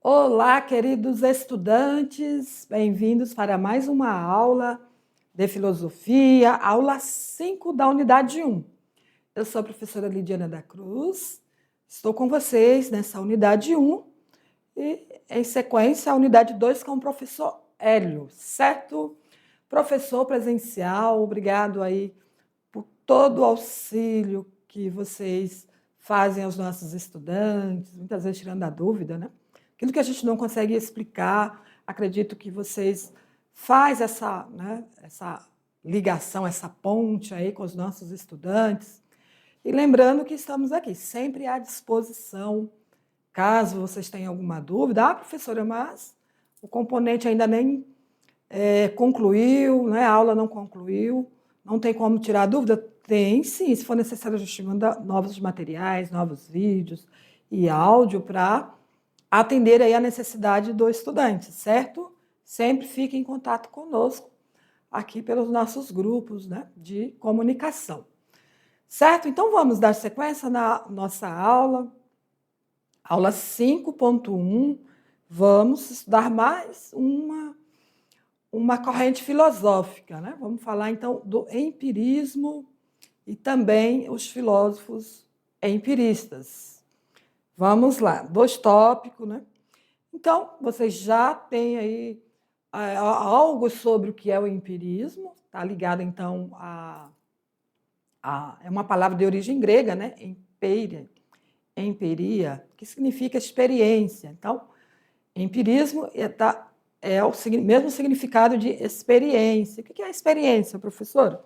Olá, queridos estudantes, bem-vindos para mais uma aula de filosofia, aula 5 da unidade 1. Eu sou a professora Lidiana da Cruz, estou com vocês nessa unidade 1 e, em sequência, a unidade 2 com o professor Hélio, certo? Professor presencial, obrigado aí por todo o auxílio que vocês fazem aos nossos estudantes, muitas vezes tirando a dúvida, né? Aquilo que a gente não consegue explicar, acredito que vocês fazem essa ligação, essa ponte aí com os nossos estudantes. E lembrando que estamos aqui, sempre à disposição, caso vocês tenham alguma dúvida. Professora, mas o componente ainda nem concluiu, né? A aula não concluiu, não tem como tirar dúvida? Tem sim, se for necessário a gente manda novos materiais, novos vídeos e áudio para atender aí a necessidade do estudante, certo? Sempre fique em contato conosco aqui pelos nossos grupos, né, de comunicação. Certo? Então vamos dar sequência na nossa aula 5.1. Vamos estudar mais uma corrente filosófica, né? Vamos falar então do empirismo e também os filósofos empiristas. Vamos lá, 2 tópicos, né? Então, vocês já têm aí algo sobre o que é o empirismo, está ligado, então, é uma palavra de origem grega, né? Empiria, que significa experiência. Então, empirismo é o mesmo significado de experiência. O que é a experiência, professora?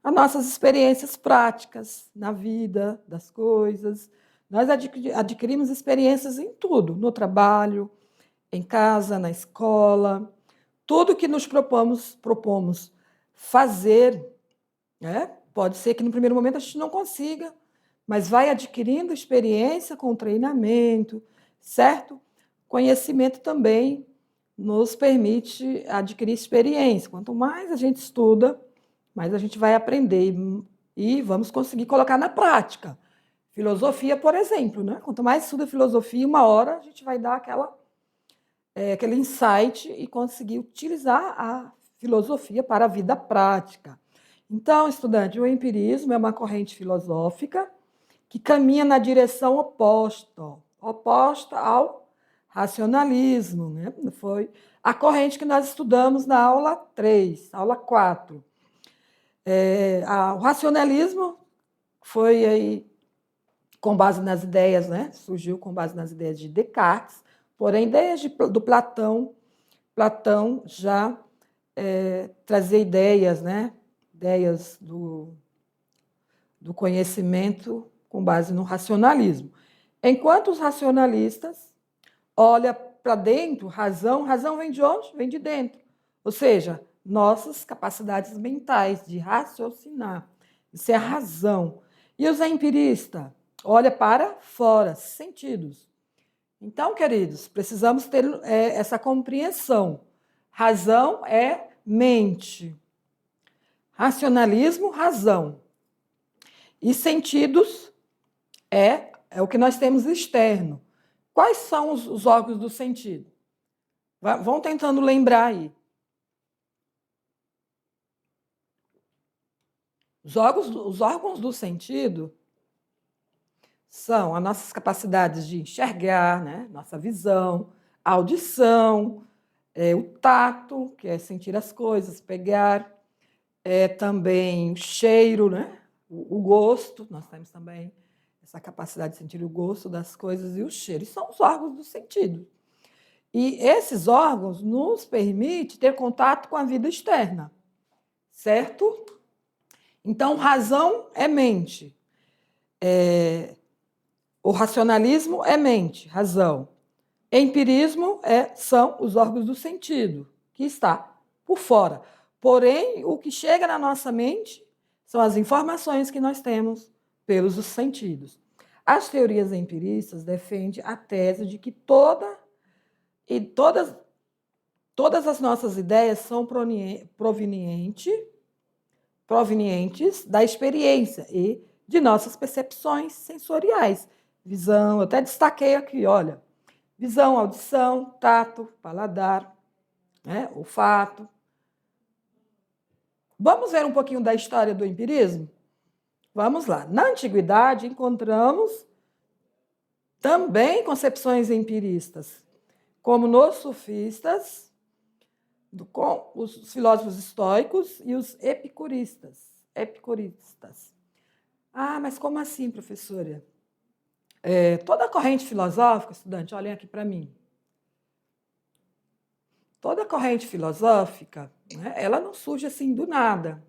As nossas experiências práticas na vida, das coisas. Nós adquirimos experiências em tudo, no trabalho, em casa, na escola, tudo que nos propomos fazer, né? Pode ser que no primeiro momento a gente não consiga, mas vai adquirindo experiência com treinamento, certo? Conhecimento também nos permite adquirir experiência. Quanto mais a gente estuda, mais a gente vai aprender e vamos conseguir colocar na prática. Filosofia, por exemplo, né? Quanto mais estuda filosofia, uma hora a gente vai dar aquele insight e conseguir utilizar a filosofia para a vida prática. Então, estudante, o empirismo é uma corrente filosófica que caminha na direção oposta ao racionalismo, né? Foi a corrente que nós estudamos na aula 3, aula 4. O racionalismo foi aí com base nas ideias, né? Surgiu com base nas ideias de Descartes, porém, desde do Platão já trazia ideias, né? Ideias do conhecimento com base no racionalismo. Enquanto os racionalistas olham para dentro, razão vem de onde? Vem de dentro. Ou seja, nossas capacidades mentais de raciocinar. Isso é a razão. E os empiristas olham para fora, sentidos. Então, queridos, precisamos ter essa compreensão. Razão é mente. Racionalismo, razão. E sentidos é o que nós temos externo. Quais são os órgãos do sentido? Vão tentando lembrar aí. Os órgãos do sentido são as nossas capacidades de enxergar, né? Nossa visão, a audição, o tato, que é sentir as coisas, pegar, também o cheiro, né? O gosto, nós temos também essa capacidade de sentir o gosto das coisas e o cheiro. Isso são os órgãos do sentido. E esses órgãos nos permitem ter contato com a vida externa, certo? Então, razão é mente. O racionalismo é mente, razão. Empirismo são os órgãos do sentido, que está por fora. Porém, o que chega na nossa mente são as informações que nós temos pelos sentidos. As teorias empiristas defendem a tese de que todas as nossas ideias são provenientes da experiência e de nossas percepções sensoriais. Visão, eu até destaquei aqui, olha, Visão, audição, tato, paladar, né? Olfato. Vamos ver um pouquinho da história do empirismo? Vamos lá. Na antiguidade, encontramos também concepções empiristas, como nos sofistas, com os filósofos estoicos e os epicuristas. Ah, mas como assim, professora? Toda a corrente filosófica, estudante, olhem aqui para mim. Toda a corrente filosófica, né, ela não surge assim do nada.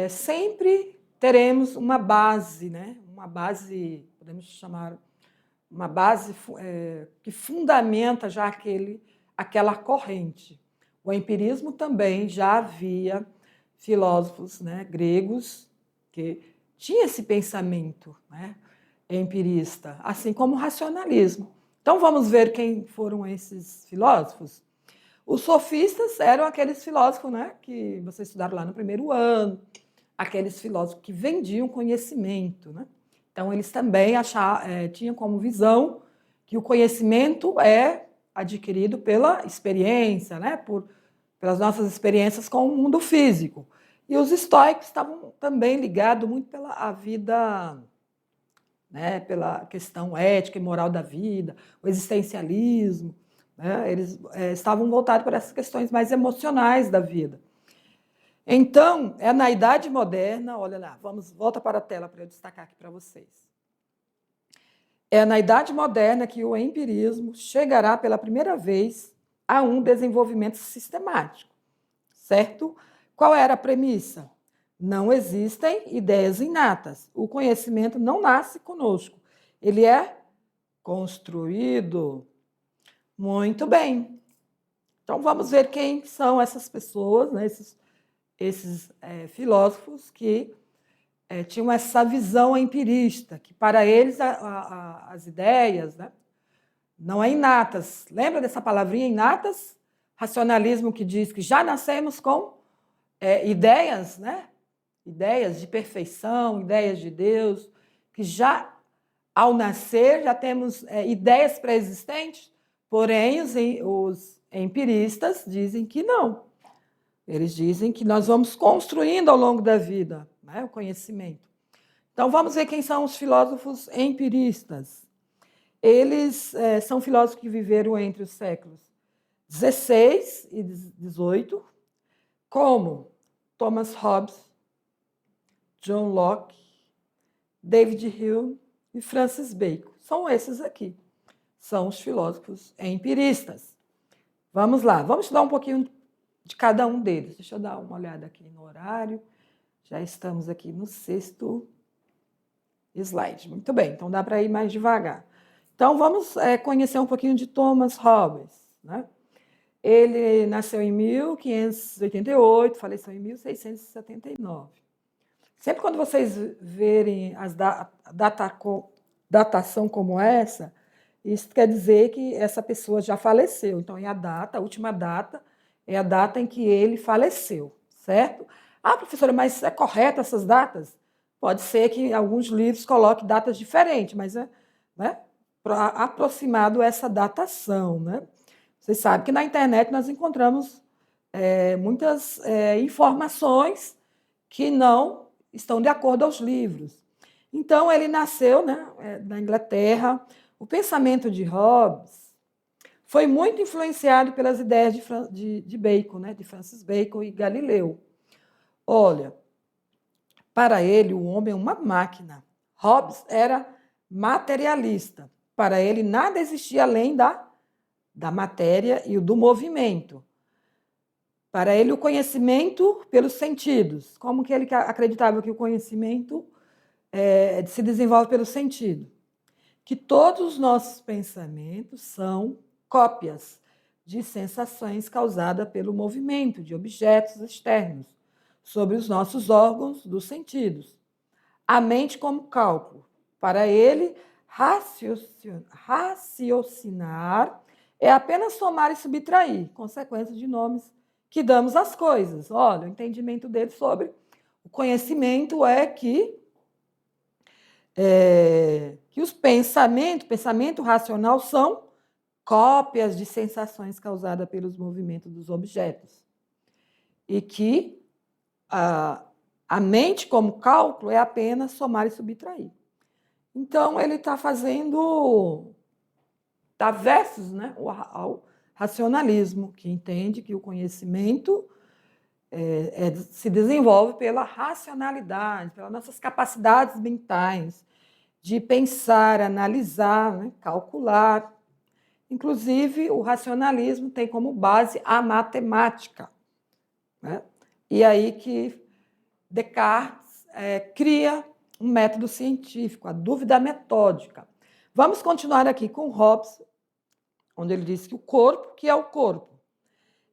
Sempre teremos uma base, né? Uma base, podemos chamar, uma base que fundamenta já aquela corrente. O empirismo também já havia filósofos, né, gregos que tinham esse pensamento, né, empirista, assim como o racionalismo. Então vamos ver quem foram esses filósofos. Os sofistas eram aqueles filósofos, né, que vocês estudaram lá no primeiro ano, aqueles filósofos que vendiam conhecimento, né? Então, eles também tinham como visão que o conhecimento é adquirido pela experiência, né? Pelas nossas experiências com o mundo físico. E os estoicos estavam também ligados muito pela vida, né? Pela questão ética e moral da vida, o existencialismo, né? Eles estavam voltados para essas questões mais emocionais da vida. Então, é na Idade Moderna, olha lá, volta para a tela para eu destacar aqui para vocês. É na Idade Moderna que o empirismo chegará pela primeira vez a um desenvolvimento sistemático, certo? Qual era a premissa? Não existem ideias inatas. O conhecimento não nasce conosco. Ele é construído. Muito bem. Então, vamos ver quem são essas pessoas, né? Esses filósofos que tinham essa visão empirista, que para eles as ideias, né, não é inatas. Lembra dessa palavrinha inatas? Racionalismo que diz que já nascemos com ideias, né? Ideias de perfeição, ideias de Deus, que já ao nascer já temos ideias pré-existentes, porém os empiristas dizem que não. Eles dizem que nós vamos construindo ao longo da vida, né, o conhecimento. Então, vamos ver quem são os filósofos empiristas. Eles são filósofos que viveram entre os séculos XVI e XVIII, como Thomas Hobbes, John Locke, David Hume e Francis Bacon. São esses aqui. São os filósofos empiristas. Vamos lá, vamos estudar um pouquinho de cada um deles. Deixa eu dar uma olhada aqui no horário. Já estamos aqui no 6º slide. Muito bem, então dá para ir mais devagar. Então, vamos conhecer um pouquinho de Thomas Hobbes, né? Ele nasceu em 1588, faleceu em 1679. Sempre quando vocês verem datação como essa, isso quer dizer que essa pessoa já faleceu. Então, a última data, é a data em que ele faleceu, certo? Ah, professora, mas é correto essas datas? Pode ser que alguns livros coloquem datas diferentes, mas né, aproximado essa datação, né? Vocês sabem que na internet nós encontramos muitas informações que não estão de acordo aos livros. Então, ele nasceu, né, na Inglaterra. O pensamento de Hobbes foi muito influenciado pelas ideias de Bacon, né, de Francis Bacon e Galileu. Olha, para ele, o homem é uma máquina. Hobbes era materialista. Para ele, nada existia além da matéria e do movimento. Para ele, o conhecimento pelos sentidos. Como que ele acreditava que o conhecimento se desenvolve pelo sentido? Que todos os nossos pensamentos são cópias de sensações causadas pelo movimento de objetos externos sobre os nossos órgãos dos sentidos. A mente como cálculo. Para ele, raciocinar é apenas somar e subtrair, consequências de nomes que damos às coisas. Olha, o entendimento dele sobre o conhecimento é que os pensamento racional são cópias de sensações causadas pelos movimentos dos objetos. E que a mente, como cálculo, é apenas somar e subtrair. Então, ele está fazendo versus, né, ao racionalismo, que entende que o conhecimento se desenvolve pela racionalidade, pelas nossas capacidades mentais de pensar, analisar, né, calcular. Inclusive, o racionalismo tem como base a matemática, né? E aí que Descartes cria um método científico, a dúvida metódica. Vamos continuar aqui com Hobbes, onde ele diz que o corpo, que é o corpo,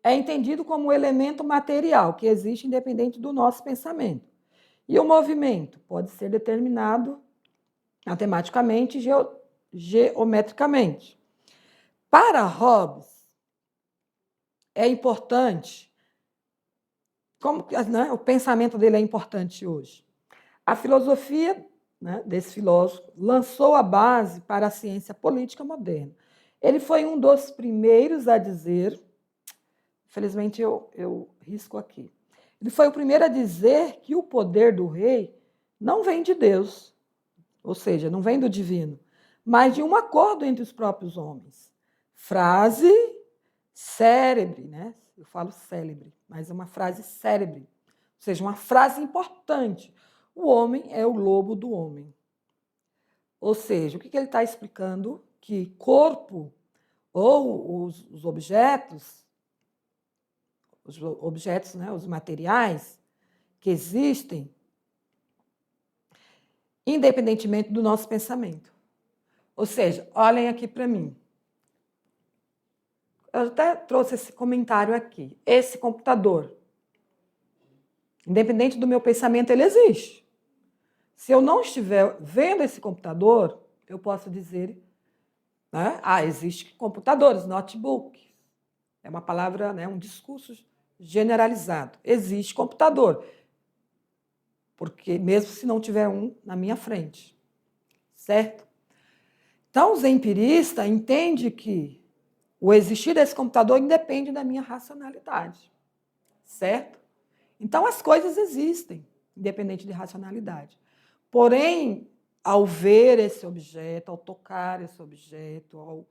é entendido como um elemento material que existe independente do nosso pensamento. E o movimento pode ser determinado matematicamente e geometricamente. Para Hobbes, é importante, como né, o pensamento dele é importante hoje. A filosofia, né, desse filósofo lançou a base para a ciência política moderna. Ele foi um dos primeiros a dizer, infelizmente eu risco aqui, ele foi o primeiro a dizer que o poder do rei não vem de Deus, ou seja, não vem do divino, mas de um acordo entre os próprios homens. Frase célebre, né? Eu falo célebre, mas é uma frase célebre, ou seja, uma frase importante. O homem é o lobo do homem. Ou seja, o que ele está explicando? Que corpo ou os objetos, né, os materiais que existem, independentemente do nosso pensamento. Ou seja, olhem aqui para mim. Eu até trouxe esse comentário aqui. Esse computador, independente do meu pensamento, ele existe. Se eu não estiver vendo esse computador, eu posso dizer, né, existem computadores, notebook. É uma palavra, né, um discurso generalizado. Existe computador, porque mesmo se não tiver um na minha frente, certo? Então, os empiristas entendem que o existir desse computador independe da minha racionalidade, certo? Então, as coisas existem, independente de racionalidade. Porém, ao ver esse objeto, ao tocar esse objeto, ao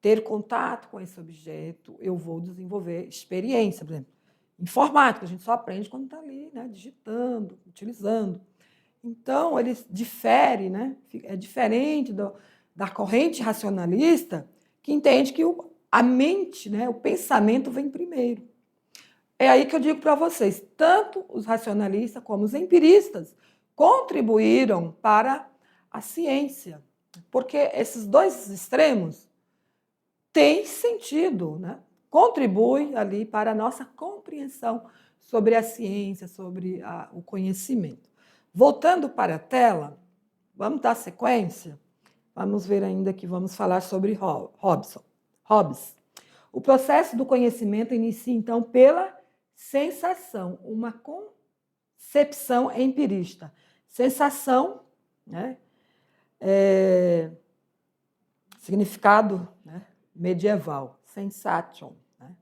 ter contato com esse objeto, eu vou desenvolver experiência, por exemplo. Informática, a gente só aprende quando está ali, né, digitando, utilizando. Então, ele difere, né, é diferente da corrente racionalista, que entende que a mente, né, o pensamento vem primeiro. É aí que eu digo para vocês, tanto os racionalistas como os empiristas contribuíram para a ciência, porque esses dois extremos têm sentido, né? Contribui ali para a nossa compreensão sobre a ciência, sobre o conhecimento. Voltando para a tela, vamos dar sequência? Vamos ver ainda que vamos falar sobre Hobbes. O processo do conhecimento inicia, então, pela sensação, uma concepção empirista. Sensação, né? Significado, né, medieval, sensation. Né?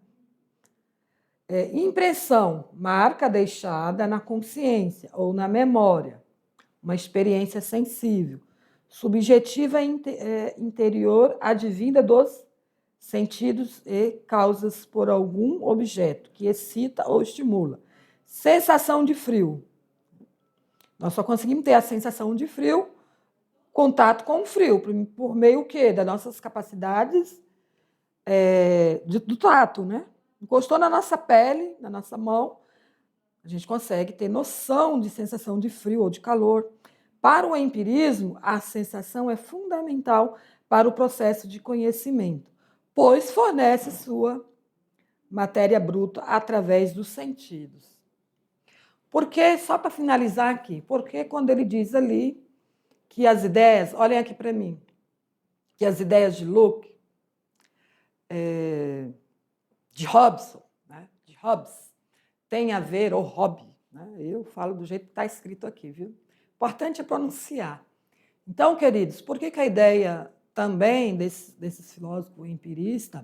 Impressão, marca deixada na consciência ou na memória, uma experiência sensível, subjetiva interior advinda dos sentidos e causas por algum objeto que excita ou estimula. Sensação de frio. Nós só conseguimos ter a sensação de frio, contato com o frio, por meio quê? Das nossas capacidades do tato, né? Encostou na nossa pele, na nossa mão, a gente consegue ter noção de sensação de frio ou de calor. Para o empirismo, a sensação é fundamental para o processo de conhecimento, pois fornece sua matéria bruta através dos sentidos. Porque, só para finalizar aqui, porque quando ele diz ali que as ideias, olhem aqui para mim, que as ideias de Locke, de Hobson, né, de Hobbes, tem a ver, ou Hobbe, né, eu falo do jeito que está escrito aqui, viu? O importante é pronunciar. Então, queridos, por que a ideia também desses filósofos empiristas,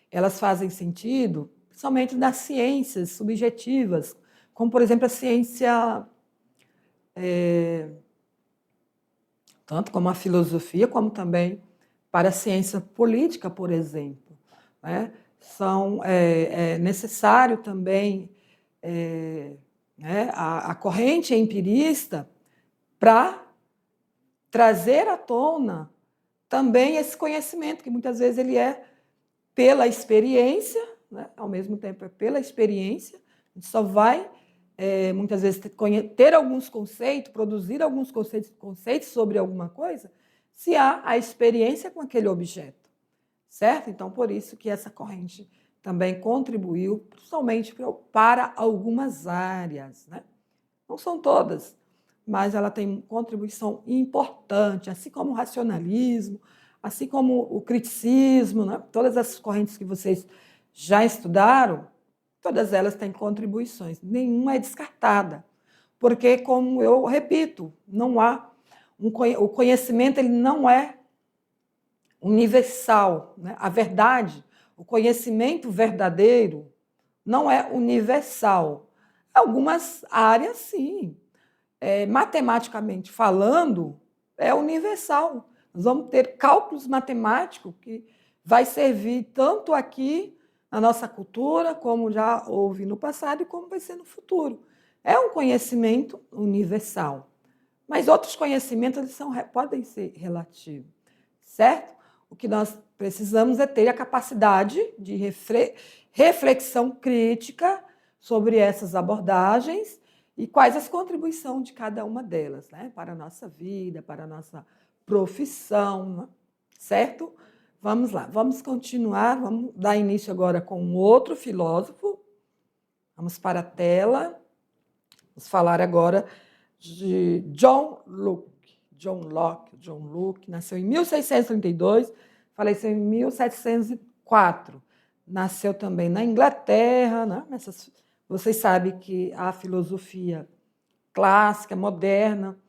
elas fazem sentido somente nas ciências subjetivas, como, por exemplo, a ciência, tanto como a filosofia, como também para a ciência política, por exemplo, né? É necessário também né, a corrente empirista para trazer à tona também esse conhecimento, que muitas vezes ele é pela experiência, né? Ao mesmo tempo é pela experiência, a gente só vai, muitas vezes, ter alguns conceitos, produzir alguns conceitos sobre alguma coisa, se há a experiência com aquele objeto, certo? Então, por isso que essa corrente também contribuiu, principalmente para algumas áreas, né? Não são todas, mas ela tem contribuição importante, assim como o racionalismo, assim como o criticismo, né? Todas as correntes que vocês já estudaram, todas elas têm contribuições, nenhuma é descartada, porque, como eu repito, não há o conhecimento ele não é universal, né? A verdade, o conhecimento verdadeiro não é universal. Algumas áreas, sim. Matematicamente falando, é universal. Nós vamos ter cálculos matemáticos que vai servir tanto aqui na nossa cultura, como já houve no passado e como vai ser no futuro. É um conhecimento universal. Mas outros conhecimentos eles podem ser relativos, certo? O que nós precisamos é ter a capacidade de reflexão crítica sobre essas abordagens e quais as contribuições de cada uma delas, né? Para a nossa vida, para a nossa profissão, né? Certo? Vamos lá, vamos continuar, vamos dar início agora com um outro filósofo. Vamos para a tela. Vamos falar agora de John Locke. John Locke nasceu em 1632, faleceu em 1704. Nasceu também na Inglaterra, né? Vocês sabem que a filosofia clássica, moderna,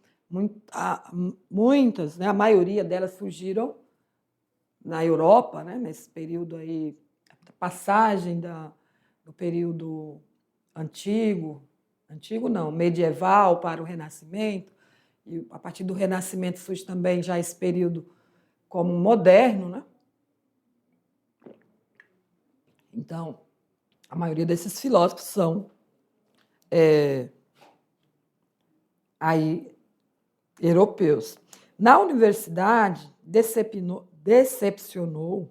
muitas, né? A maioria delas surgiram na Europa, né? Nesse período aí, a passagem do período antigo não, medieval para o Renascimento, e a partir do Renascimento surge também já esse período como moderno, né? Então, a maioria desses filósofos são aí europeus. Na universidade, decepcionou,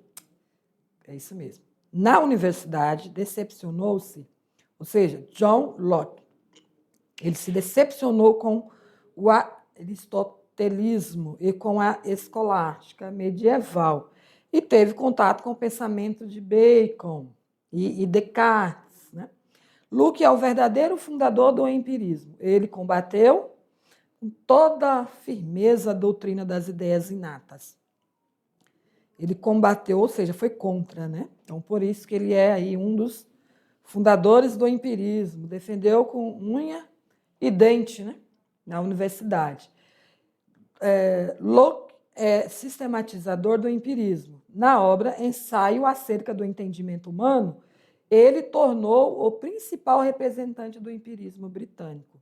é isso mesmo, na universidade decepcionou-se, ou seja, John Locke, ele se decepcionou com o aristotelismo e com a escolástica medieval e teve contato com o pensamento de Bacon e Descartes, né? Locke é o verdadeiro fundador do empirismo. Ele combateu com toda a firmeza a doutrina das ideias inatas. Ele combateu, ou seja, foi contra, né? Então, por isso que ele é aí um dos fundadores do empirismo, defendeu com unha e dente, né? Na universidade. Locke é sistematizador do empirismo. Na obra Ensaio acerca do entendimento humano, ele tornou o principal representante do empirismo britânico.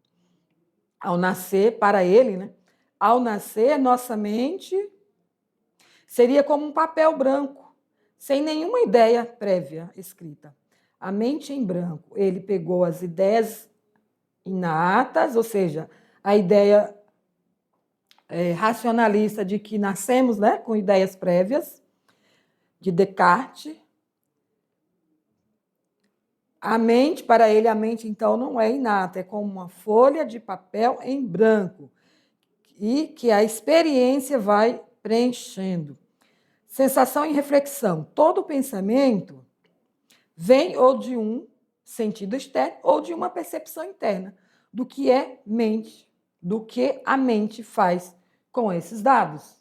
Ao nascer, para ele, né? Ao nascer, nossa mente seria como um papel branco, sem nenhuma ideia prévia escrita. A mente em branco. Ele pegou as ideias inatas, ou seja, a ideia racionalista de que nascemos, né, com ideias prévias, de Descartes. A mente, para ele, a mente, então, não é inata, é como uma folha de papel em branco, e que a experiência vai preenchendo. Sensação e reflexão. Todo pensamento vem ou de um sentido externo ou de uma percepção interna do que é mente, do que a mente faz com esses dados.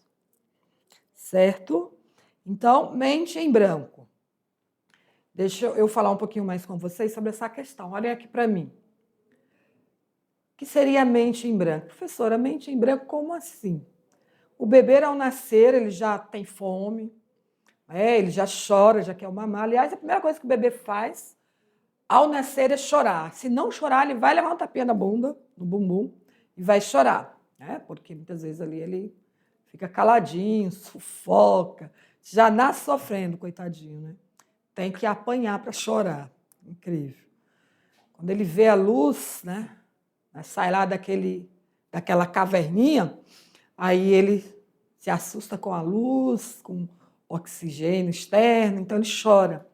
Certo? Então, mente em branco. Deixa eu falar um pouquinho mais com vocês sobre essa questão. Olhem aqui para mim. O que seria a mente em branco? Professora, mente em branco, como assim? O bebê, ao nascer, ele já tem fome, ele já chora, já quer mamar. Aliás, a primeira coisa que o bebê faz ao nascer é chorar. Se não chorar, ele vai levar um tapinha na bunda, no bumbum, e vai chorar, né? Porque muitas vezes ali ele fica caladinho, sufoca, já nasce sofrendo, coitadinho, né? Tem que apanhar para chorar. Incrível. Quando ele vê a luz, né? Sai lá daquela caverninha, aí ele se assusta com a luz, com oxigênio externo, então ele chora.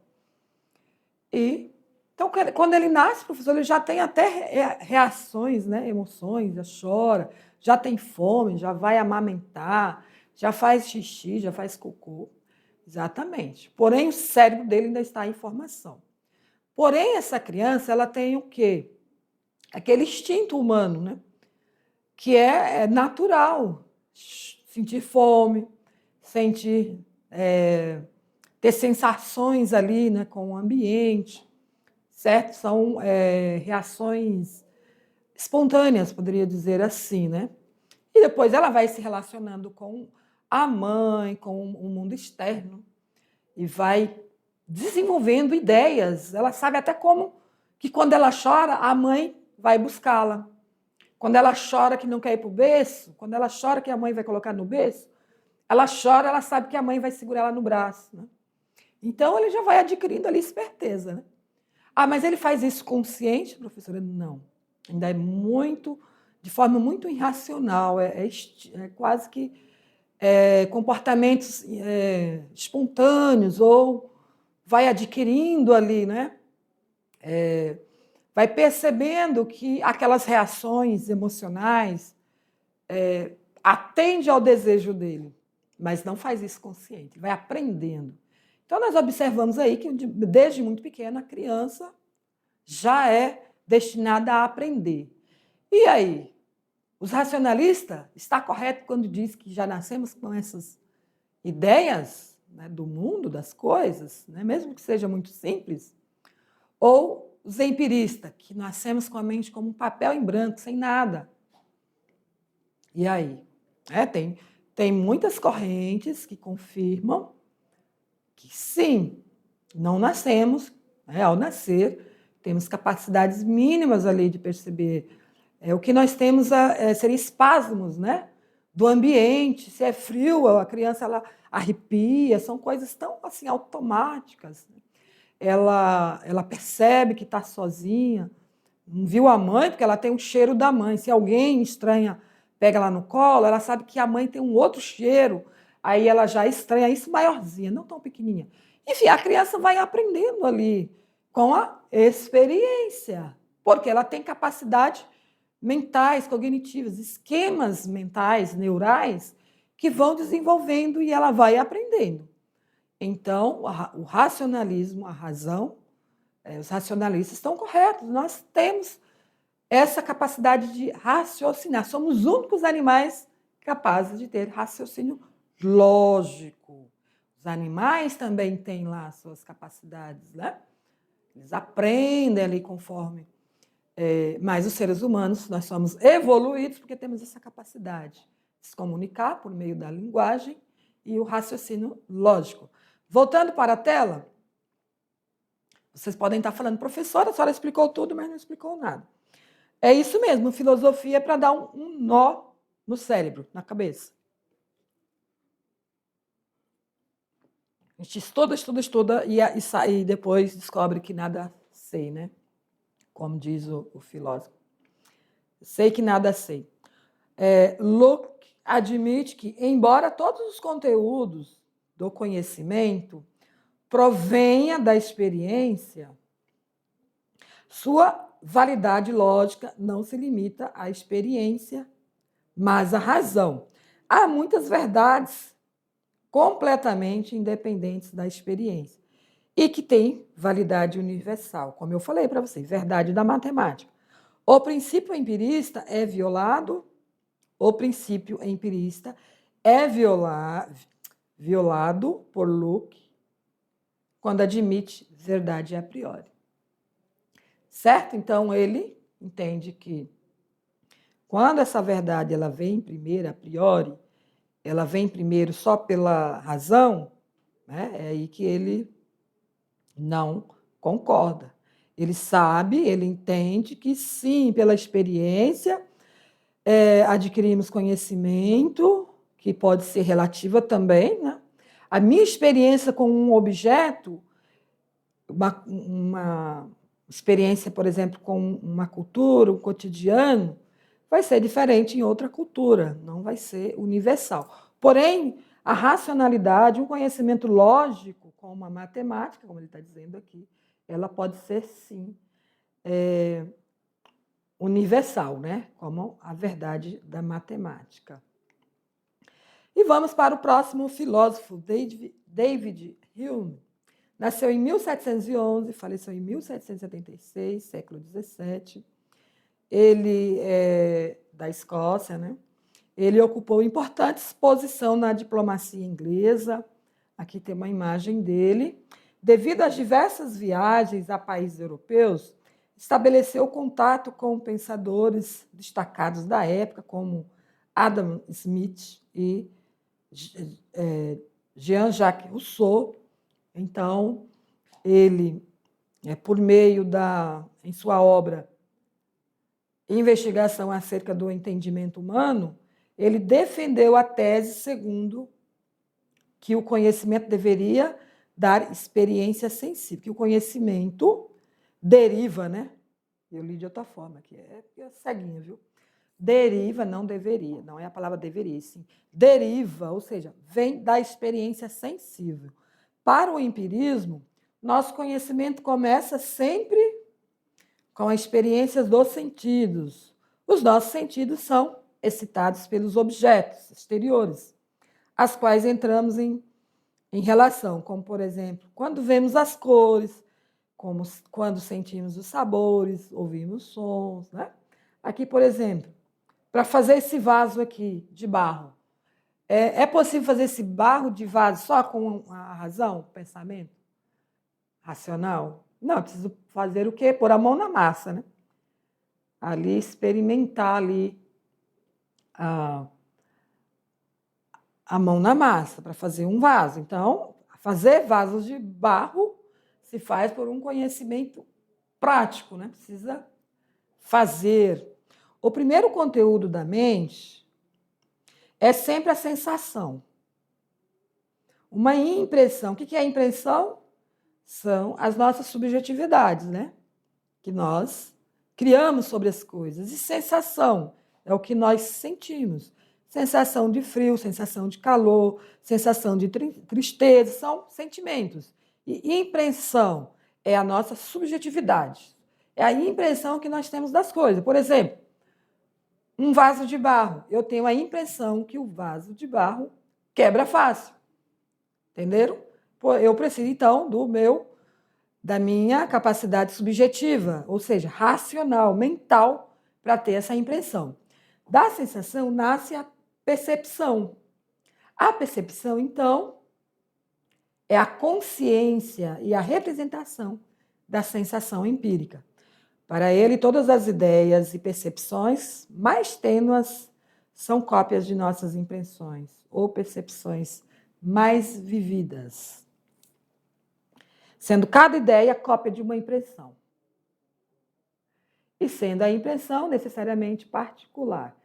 Então, quando ele nasce, professor, ele já tem até reações, né? Emoções, já chora, já tem fome, já vai amamentar, já faz xixi, já faz cocô. Exatamente. Porém, o cérebro dele ainda está em formação. Porém, essa criança, ela tem o quê? Aquele instinto humano, né? Que é natural. Sentir fome, ter sensações ali, né, com o ambiente, certo? São reações espontâneas, poderia dizer assim, né? E depois ela vai se relacionando com a mãe, com o mundo externo, e vai desenvolvendo ideias. Ela sabe até como que quando ela chora, a mãe vai buscá-la. Quando ela chora que não quer ir para o berço, quando ela chora que a mãe vai colocar no berço, ela chora, ela sabe que a mãe vai segurar ela no braço, né? Então, ele já vai adquirindo ali esperteza, né? Ah, mas ele faz isso consciente, professora? Não. Ainda é de forma muito irracional, é quase que comportamentos espontâneos, ou vai adquirindo ali, né? Vai percebendo que aquelas reações emocionais atende ao desejo dele, mas não faz isso consciente, vai aprendendo. Então, nós observamos aí que, desde muito pequena, a criança já é destinada a aprender. E aí? Os racionalistas, está correto quando diz que já nascemos com essas ideias, né, do mundo, das coisas, né, mesmo que seja muito simples? Ou os empiristas, que nascemos com a mente como um papel em branco, sem nada? E aí? Tem muitas correntes que confirmam que sim, não nascemos, né, ao nascer, temos capacidades mínimas ali de perceber. O que nós temos seriam espasmos, né, do ambiente. Se é frio, a criança ela arrepia, são coisas tão assim automáticas. Ela percebe que está sozinha, não viu a mãe, porque ela tem o cheiro da mãe. Se alguém estranha pega ela no colo, ela sabe que a mãe tem um outro cheiro, aí ela já estranha isso maiorzinha, não tão pequenininha. Enfim, a criança vai aprendendo ali com a experiência, porque ela tem capacidade mentais, cognitivas, esquemas mentais, neurais, que vão desenvolvendo e ela vai aprendendo. Então, o racionalismo, a razão, os racionalistas estão corretos. Nós temos essa capacidade de raciocinar. Somos os únicos animais capazes de ter raciocínio lógico. Os animais também têm lá suas capacidades, né? Eles aprendem ali conforme. Mas os seres humanos, nós somos evoluídos porque temos essa capacidade de se comunicar por meio da linguagem e o raciocínio lógico. Voltando para a tela, vocês podem estar falando, professora, a senhora explicou tudo, mas não explicou nada. É isso mesmo, filosofia é para dar um nó no cérebro, na cabeça. A gente estuda e depois descobre que nada sei, né? Como diz o filósofo. Sei que nada sei. Locke admite que, embora todos os conteúdos do conhecimento provenha da experiência, sua validade lógica não se limita à experiência, mas à razão. Há muitas verdades completamente independentes da experiência e que têm validade universal, como eu falei para vocês, verdade da matemática. O princípio empirista é violado, violado por Locke quando admite verdade a priori. Certo? Então, ele entende que quando essa verdade ela vem primeiro, a priori, ela vem primeiro só pela razão, né? É aí que ele não concorda. Ele sabe, ele entende que sim, pela experiência, adquirimos conhecimento, que pode ser relativa também, né? A minha experiência com um objeto, uma experiência, por exemplo, com uma cultura, um cotidiano, vai ser diferente em outra cultura, não vai ser universal. Porém, a racionalidade, um conhecimento lógico, como a matemática, como ele está dizendo aqui, ela pode ser, sim, universal, né? Como a verdade da matemática. E vamos para o próximo filósofo, David Hume. Nasceu em 1711, faleceu em 1776, século XVII. Ele é da Escócia, né? Ele ocupou importante posição na diplomacia inglesa. Aqui tem uma imagem dele. Devido às diversas viagens a países europeus, estabeleceu contato com pensadores destacados da época, como Adam Smith e Jean-Jacques Rousseau. Então, ele, por meio em sua obra Investigação acerca do entendimento humano, ele defendeu a tese segundo que o conhecimento deveria dar experiência sensível, que o conhecimento deriva, né? Eu li de outra forma, que é ceguinha, viu? Deriva, não deveria, não é a palavra deveria, sim. Deriva, ou seja, vem da experiência sensível. Para o empirismo, nosso conhecimento começa sempre com as experiências dos sentidos. Os nossos sentidos são excitados pelos objetos exteriores, as quais entramos em relação, como, por exemplo, quando vemos as cores, como quando sentimos os sabores, ouvimos sons, né? Aqui, por exemplo, para fazer esse vaso aqui de barro, é possível fazer esse barro de vaso só com a razão, o pensamento racional? Não, preciso fazer o quê? Pôr a mão na massa, né? Ali, experimentar ali a mão na massa para fazer um vaso. Então, fazer vasos de barro se faz por um conhecimento prático, né? Precisa fazer. O primeiro conteúdo da mente é sempre a sensação. Uma impressão. O que é a impressão? São as nossas subjetividades, né? Que nós criamos sobre as coisas. E sensação é o que nós sentimos. Sensação de frio, sensação de calor, sensação de tristeza, são sentimentos. E impressão é a nossa subjetividade. É a impressão que nós temos das coisas. Por exemplo, um vaso de barro. Eu tenho a impressão que o vaso de barro quebra fácil. Entenderam? Eu preciso, então, da minha capacidade subjetiva, ou seja, racional, mental, para ter essa impressão. Da sensação nasce a percepção. A percepção, então, é a consciência e a representação da sensação empírica. Para ele, todas as ideias e percepções mais tênues são cópias de nossas impressões ou percepções mais vividas, sendo cada ideia cópia de uma impressão. E sendo a impressão necessariamente particular.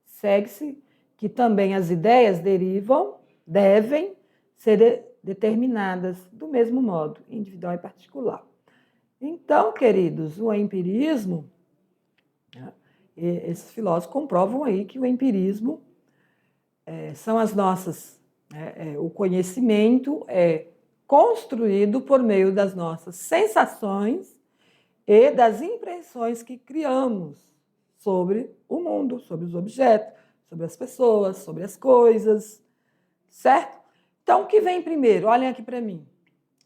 Segue-se que também as ideias devem ser determinadas do mesmo modo, individual e particular. Então, queridos, o empirismo, esses filósofos comprovam aí que o empirismo são as nossas, o conhecimento é construído por meio das nossas sensações e das impressões que criamos sobre o mundo, sobre os objetos, sobre as pessoas, sobre as coisas, certo? Então, o que vem primeiro? Olhem aqui para mim.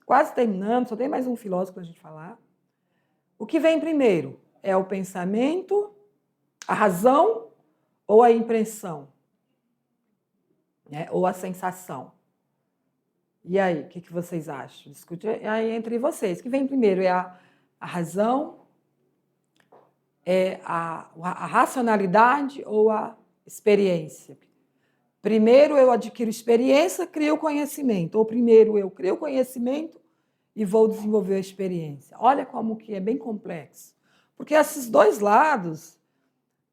Quase terminamos, só tem mais um filósofo para a gente falar. O que vem primeiro? É o pensamento, a razão ou a impressão? Ou a sensação? E aí, o que vocês acham? Discute aí entre vocês. O que vem primeiro? É a razão, é a racionalidade ou a experiência? Primeiro eu adquiro experiência, crio conhecimento. Ou primeiro eu crio conhecimento e vou desenvolver a experiência. Olha como que é bem complexo. Porque esses dois lados,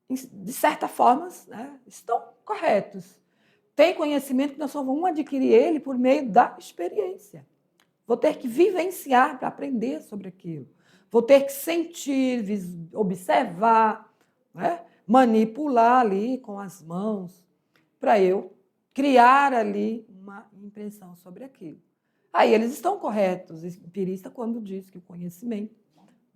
de certa forma, né, estão corretos. Tem conhecimento que nós só vamos adquirir ele por meio da experiência. Vou ter que vivenciar para aprender sobre aquilo. Vou ter que sentir, observar, né, manipular ali com as mãos, para eu criar ali uma impressão sobre aquilo. Aí eles estão corretos, o empirista, quando diz que o conhecimento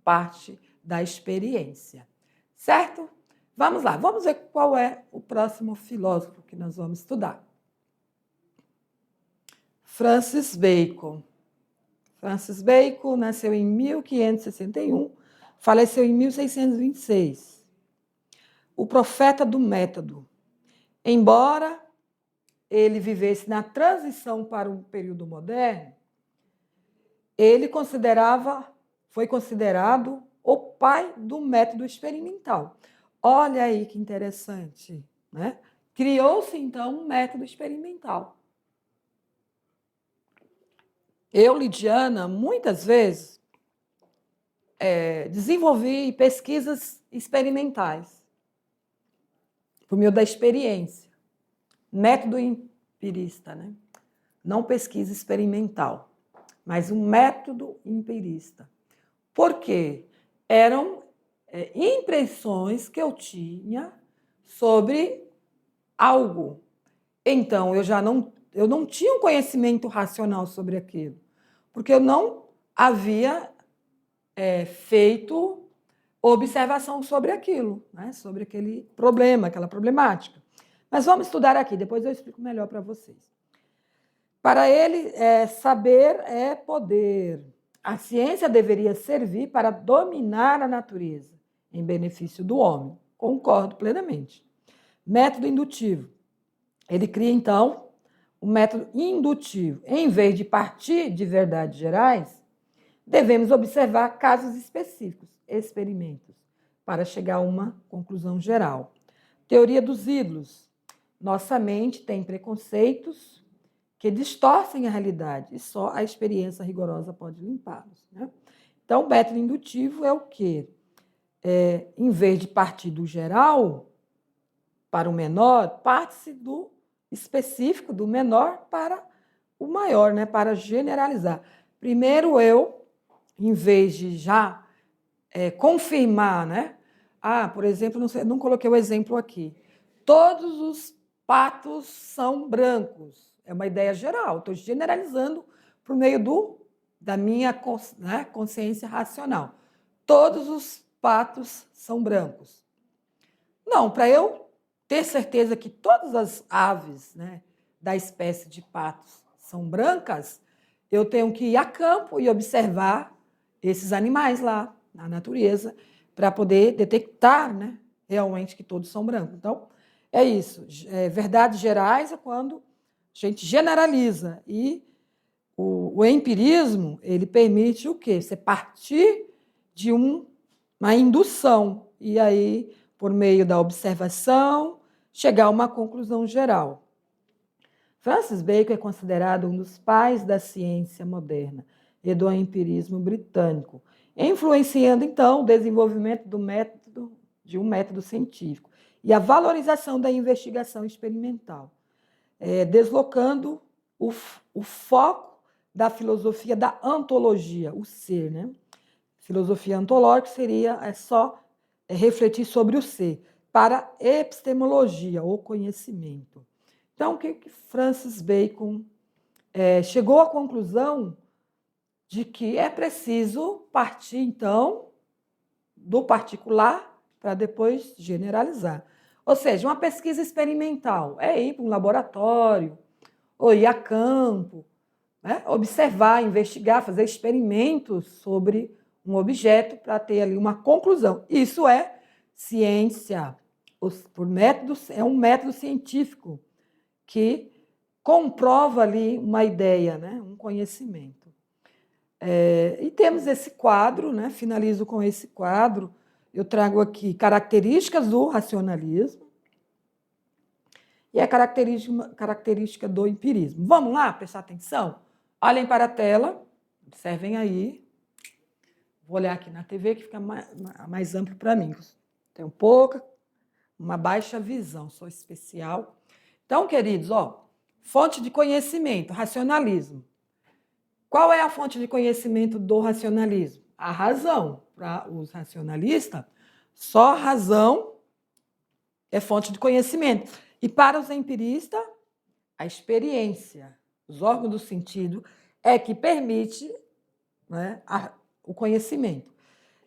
parte da experiência. Certo? Vamos lá, vamos ver qual é o próximo filósofo que nós vamos estudar. Francis Bacon. Francis Bacon nasceu em 1561, faleceu em 1626. O profeta do método. Embora ele vivesse na transição para o período moderno, ele foi considerado o pai do método experimental. Olha aí que interessante, né? Criou-se, então, um método experimental. Eu, Lidiana, muitas vezes desenvolvi pesquisas experimentais, por meio da experiência. Método empirista, né? Não pesquisa experimental, mas um método empirista. Por quê? Eram impressões que eu tinha sobre algo. Então, eu não tinha um conhecimento racional sobre aquilo, porque eu não havia feito observação sobre aquilo, né? Sobre aquele problema, aquela problemática. Mas vamos estudar aqui, depois eu explico melhor para vocês. Para ele, saber é poder. A ciência deveria servir para dominar a natureza, em benefício do homem. Concordo plenamente. Método indutivo. Ele cria, então, o método indutivo. Em vez de partir de verdades gerais, devemos observar casos específicos, experimentos, para chegar a uma conclusão geral. Teoria dos ídolos. Nossa mente tem preconceitos que distorcem a realidade e só a experiência rigorosa pode limpá-los, né? Então, o método indutivo é o quê? Em vez de partir do geral para o menor, parte-se do específico, do menor para o maior, né? Para generalizar. Primeiro eu, em vez de já confirmar, né? Por exemplo, não coloquei o exemplo aqui. Todos os patos são brancos. É uma ideia geral, estou generalizando por meio da minha consciência racional. Todos os patos são brancos. Não, para eu ter certeza que todas as aves, né, da espécie de patos são brancas, eu tenho que ir a campo e observar esses animais lá na natureza para poder detectar, né, realmente que todos são brancos. Então, é isso. Verdades gerais é quando a gente generaliza. E o empirismo, ele permite o quê? Você partir de uma indução e aí, por meio da observação, chegar a uma conclusão geral. Francis Bacon é considerado um dos pais da ciência moderna e do empirismo britânico, influenciando, então, o desenvolvimento de um método científico e a valorização da investigação experimental, deslocando o foco da filosofia da ontologia, o ser, né? Filosofia ontológica seria só refletir sobre o ser, para epistemologia, ou conhecimento. Então, o que Francis Bacon chegou à conclusão de que é preciso partir, então, do particular para depois generalizar. Ou seja, uma pesquisa experimental é ir para um laboratório, ou ir a campo, né? Observar, investigar, fazer experimentos sobre um objeto para ter ali uma conclusão. Isso é ciência. Por métodos, é um método científico que comprova ali uma ideia, né? Um conhecimento. E temos esse quadro, né? Finalizo com esse quadro. Eu trago aqui características do racionalismo. e é característica do empirismo. Vamos lá, prestar atenção? Olhem para a tela, observem aí. Vou olhar aqui na TV que fica mais amplo para mim. Tenho uma baixa visão, sou especial. Então, queridos, fonte de conhecimento, racionalismo. Qual é a fonte de conhecimento do racionalismo? A razão. Para os racionalistas, só a razão é fonte de conhecimento. E para os empiristas, a experiência, os órgãos do sentido, é que permite, né, o conhecimento.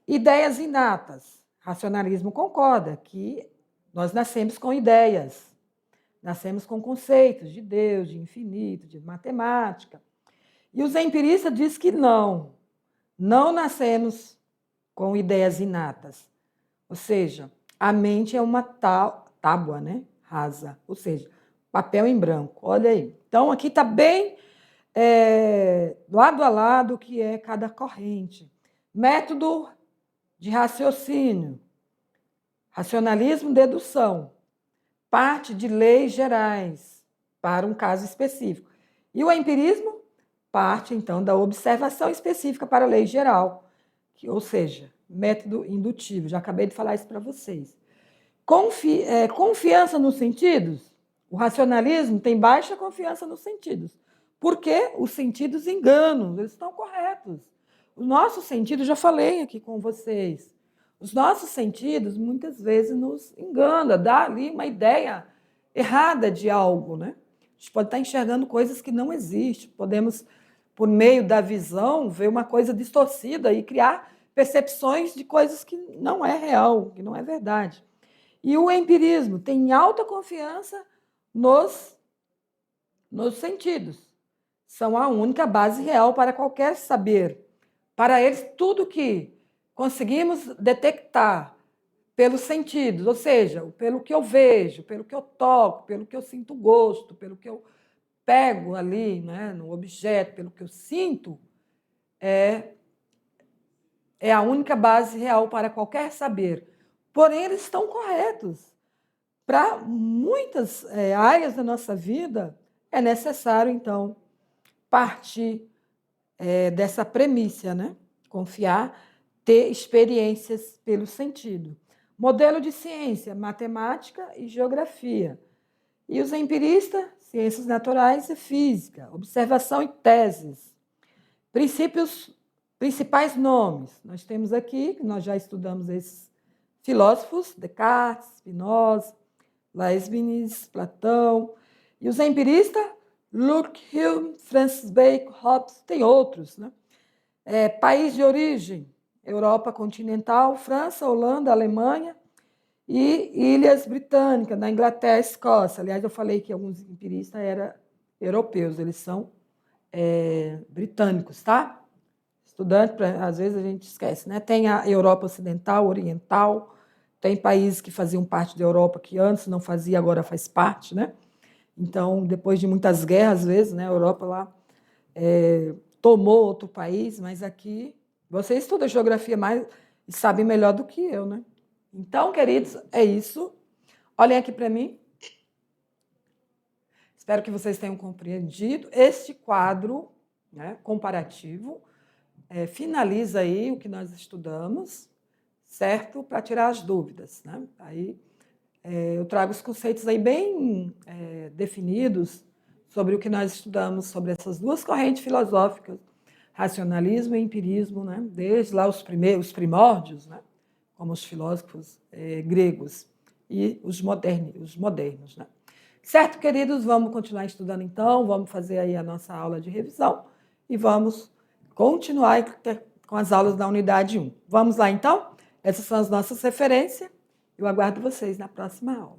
Ideias inatas. Racionalismo concorda que nós nascemos com ideias, nascemos com conceitos de Deus, de infinito, de matemática. E os empiristas dizem que não nascemos com ideias inatas. Ou seja, a mente é uma tábua, né, rasa, ou seja, papel em branco. Olha aí. Então, aqui está bem lado a lado o que é cada corrente. Método de raciocínio, racionalismo, dedução, parte de leis gerais para um caso específico. E o empirismo parte, então, da observação específica para a lei geral, ou seja, método indutivo. Já acabei de falar isso para vocês. Confiança nos sentidos. O racionalismo tem baixa confiança nos sentidos, porque os sentidos enganam, eles estão corretos. Os nossos sentidos, já falei aqui com vocês, os nossos sentidos muitas vezes nos enganam, dá ali uma ideia errada de algo, né? A gente pode estar enxergando coisas que não existem, podemos, por meio da visão, ver uma coisa distorcida e criar percepções de coisas que não é real, que não é verdade. E o empirismo tem alta confiança nos sentidos. São a única base real para qualquer saber. Para eles, tudo que conseguimos detectar pelos sentidos, ou seja, pelo que eu vejo, pelo que eu toco, pelo que eu sinto gosto, pelo que eu pego ali, né, no objeto, pelo que eu sinto, é a única base real para qualquer saber. Porém, eles estão corretos. Para muitas áreas da nossa vida, é necessário, então, partir dessa premissa, né? Confiar, ter experiências pelo sentido. Modelo de ciência, matemática e geografia. E os empiristas, ciências naturais e física, observação e teses. Principais nomes. Nós temos aqui, nós já estudamos esses filósofos, Descartes, Spinoza, Leibniz, Platão. E os empiristas, Locke, Hume, Francis Bacon, Hobbes, tem outros, né? País de origem, Europa continental, França, Holanda, Alemanha e Ilhas Britânicas, na Inglaterra, Escócia. Aliás, eu falei que alguns empiristas eram europeus, eles são britânicos, tá? Estudante, às vezes a gente esquece, né? Tem a Europa Ocidental, Oriental, tem países que faziam parte da Europa que antes não fazia, agora faz parte, né? Então, depois de muitas guerras, às vezes, né, a Europa lá tomou outro país, mas aqui você estuda geografia mais e sabe melhor do que eu, né? Então, queridos, é isso. Olhem aqui para mim. Espero que vocês tenham compreendido. Este quadro, né, comparativo finaliza aí o que nós estudamos, certo? Para tirar as dúvidas, né? Aí eu trago os conceitos aí bem definidos sobre o que nós estudamos, sobre essas duas correntes filosóficas, racionalismo e empirismo, né? Desde lá os primórdios, né? Como os filósofos gregos e os modernos, né? Certo, queridos? Vamos continuar estudando então, vamos fazer aí a nossa aula de revisão e vamos continuar com as aulas da unidade 1. Vamos lá então? Essas são as nossas referências. Eu aguardo vocês na próxima aula.